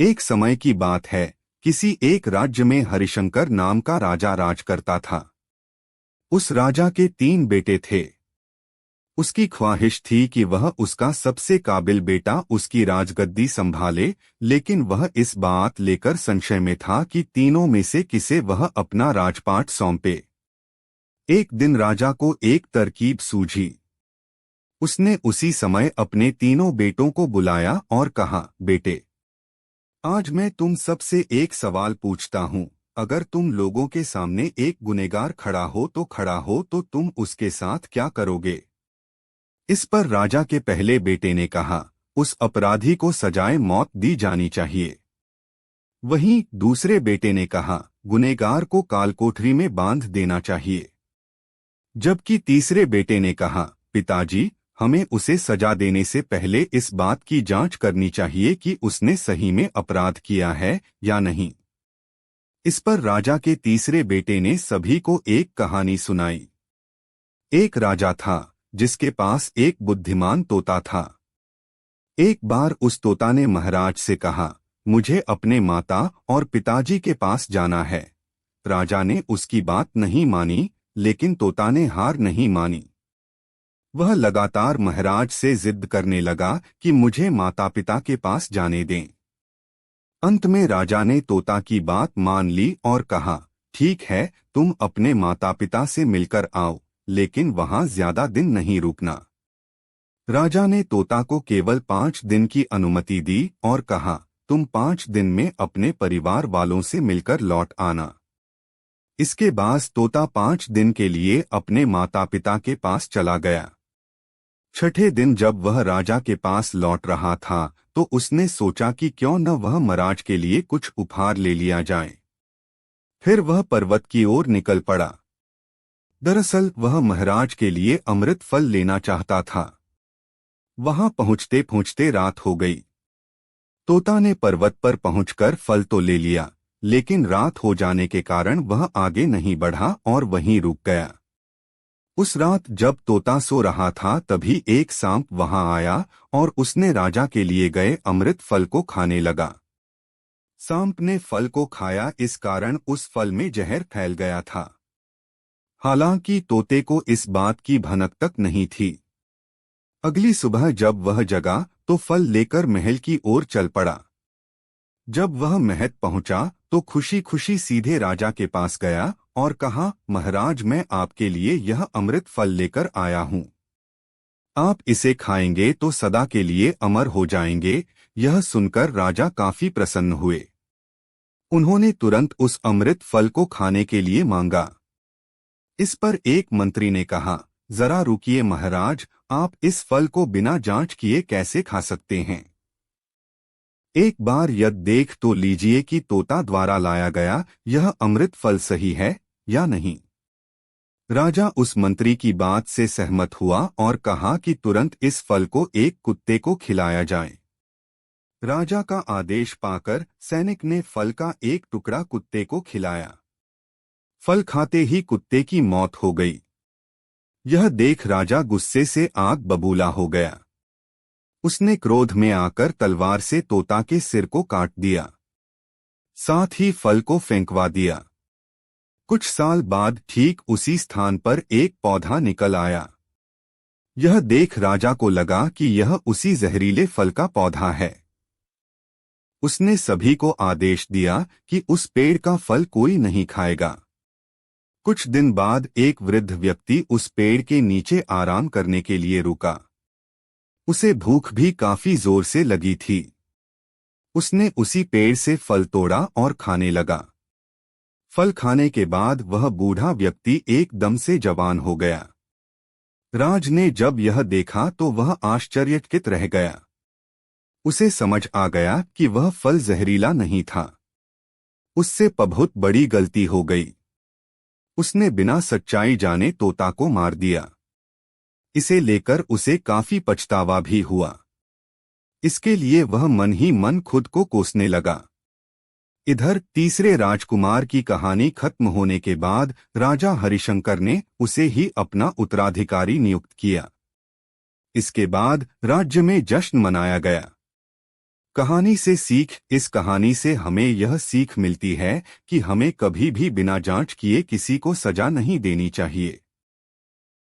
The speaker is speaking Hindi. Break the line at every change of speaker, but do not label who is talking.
एक समय की बात है, किसी एक राज्य में हरिशंकर नाम का राजा राज करता था। उस राजा के 3 बेटे थे। उसकी ख्वाहिश थी कि वह उसका सबसे काबिल बेटा उसकी राजगद्दी संभाले, लेकिन वह इस बात लेकर संशय में था कि तीनों में से किसे वह अपना राजपाट सौंपे। एक दिन राजा को एक तरकीब सूझी। उसने उसी समय अपने तीनों बेटों को बुलाया और कहा, बेटे, आज मैं तुम सबसे एक सवाल पूछता हूँ। अगर तुम लोगों के सामने एक गुनहगार खड़ा हो तो तुम उसके साथ क्या करोगे? इस पर राजा के पहले बेटे ने कहा, उस अपराधी को सजाए मौत दी जानी चाहिए। वहीं दूसरे बेटे ने कहा, गुनहगार को कालकोठरी में बांध देना चाहिए। जबकि तीसरे बेटे ने कहा, पिताजी, हमें उसे सजा देने से पहले इस बात की जांच करनी चाहिए कि उसने सही में अपराध किया है या नहीं। इस पर राजा के तीसरे बेटे ने सभी को एक कहानी सुनाई। एक राजा था जिसके पास एक बुद्धिमान तोता था। एक बार उस तोता ने महाराज से कहा, मुझे अपने माता और पिताजी के पास जाना है। राजा ने उसकी बात नहीं मानी, लेकिन तोता ने हार नहीं मानी। वह लगातार महाराज से जिद करने लगा कि मुझे माता पिता के पास जाने दें। अंत में राजा ने तोता की बात मान ली और कहा, ठीक है, तुम अपने माता पिता से मिलकर आओ, लेकिन वहां ज्यादा दिन नहीं रुकना। राजा ने तोता को केवल 5 दिन की अनुमति दी और कहा, तुम 5 दिन में अपने परिवार वालों से मिलकर लौट आना। इसके बाद तोता 5 दिन के लिए अपने माता पिता के पास चला गया। छठे दिन जब वह राजा के पास लौट रहा था तो उसने सोचा कि क्यों न वह महाराज के लिए कुछ उपहार ले लिया जाए। फिर वह पर्वत की ओर निकल पड़ा। दरअसल वह महाराज के लिए अमृत फल लेना चाहता था। वहां पहुंचते पहुंचते रात हो गई। तोता ने पर्वत पर पहुंचकर फल तो ले लिया, लेकिन रात हो जाने के कारण वह आगे नहीं बढ़ा और वहीं रुक गया। उस रात जब तोता सो रहा था तभी एक सांप वहां आया और उसने राजा के लिए गए अमृत फल को खाने लगा। सांप ने फल को खाया, इस कारण उस फल में जहर फैल गया था। हालांकि तोते को इस बात की भनक तक नहीं थी। अगली सुबह जब वह जगा तो फल लेकर महल की ओर चल पड़ा। जब वह महल पहुंचा तो खुशी खुशी सीधे राजा के पास गया और कहा, महाराज, मैं आपके लिए यह अमृत फल लेकर आया हूँ। आप इसे खाएंगे तो सदा के लिए अमर हो जाएंगे। यह सुनकर राजा काफी प्रसन्न हुए। उन्होंने तुरंत उस अमृत फल को खाने के लिए मांगा। इस पर एक मंत्री ने कहा, जरा रुकिए महाराज, आप इस फल को बिना जांच किए कैसे खा सकते हैं? एक बार यह देख तो लीजिए कि तोता द्वारा लाया गया यह अमृत फल सही है या नहीं। राजा उस मंत्री की बात से सहमत हुआ और कहा कि तुरंत इस फल को एक कुत्ते को खिलाया जाए। राजा का आदेश पाकर सैनिक ने फल का एक टुकड़ा कुत्ते को खिलाया। फल खाते ही कुत्ते की मौत हो गई। यह देख राजा गुस्से से आग बबूला हो गया। उसने क्रोध में आकर तलवार से तोता के सिर को काट दिया, साथ ही फल को फेंकवा दिया। कुछ साल बाद ठीक उसी स्थान पर एक पौधा निकल आया। यह देख राजा को लगा कि यह उसी जहरीले फल का पौधा है। उसने सभी को आदेश दिया कि उस पेड़ का फल कोई नहीं खाएगा। कुछ दिन बाद एक वृद्ध व्यक्ति उस पेड़ के नीचे आराम करने के लिए रुका। उसे भूख भी काफी जोर से लगी थी। उसने उसी पेड़ से फल तोड़ा और खाने लगा। फल खाने के बाद वह बूढ़ा व्यक्ति एकदम से जवान हो गया। राज ने जब यह देखा तो वह आश्चर्यचकित रह गया। उसे समझ आ गया कि वह फल जहरीला नहीं था। उससे बहुत बड़ी गलती हो गई। उसने बिना सच्चाई जाने तोता को मार दिया। इसे लेकर उसे काफी पछतावा भी हुआ। इसके लिए वह मन ही मन खुद को कोसने लगा। इधर तीसरे राजकुमार की कहानी खत्म होने के बाद राजा हरिशंकर ने उसे ही अपना उत्तराधिकारी नियुक्त किया। इसके बाद राज्य में जश्न मनाया गया। कहानी से सीख। इस कहानी से हमें यह सीख मिलती है कि हमें कभी भी बिना जांच किए किसी को सजा नहीं देनी चाहिए।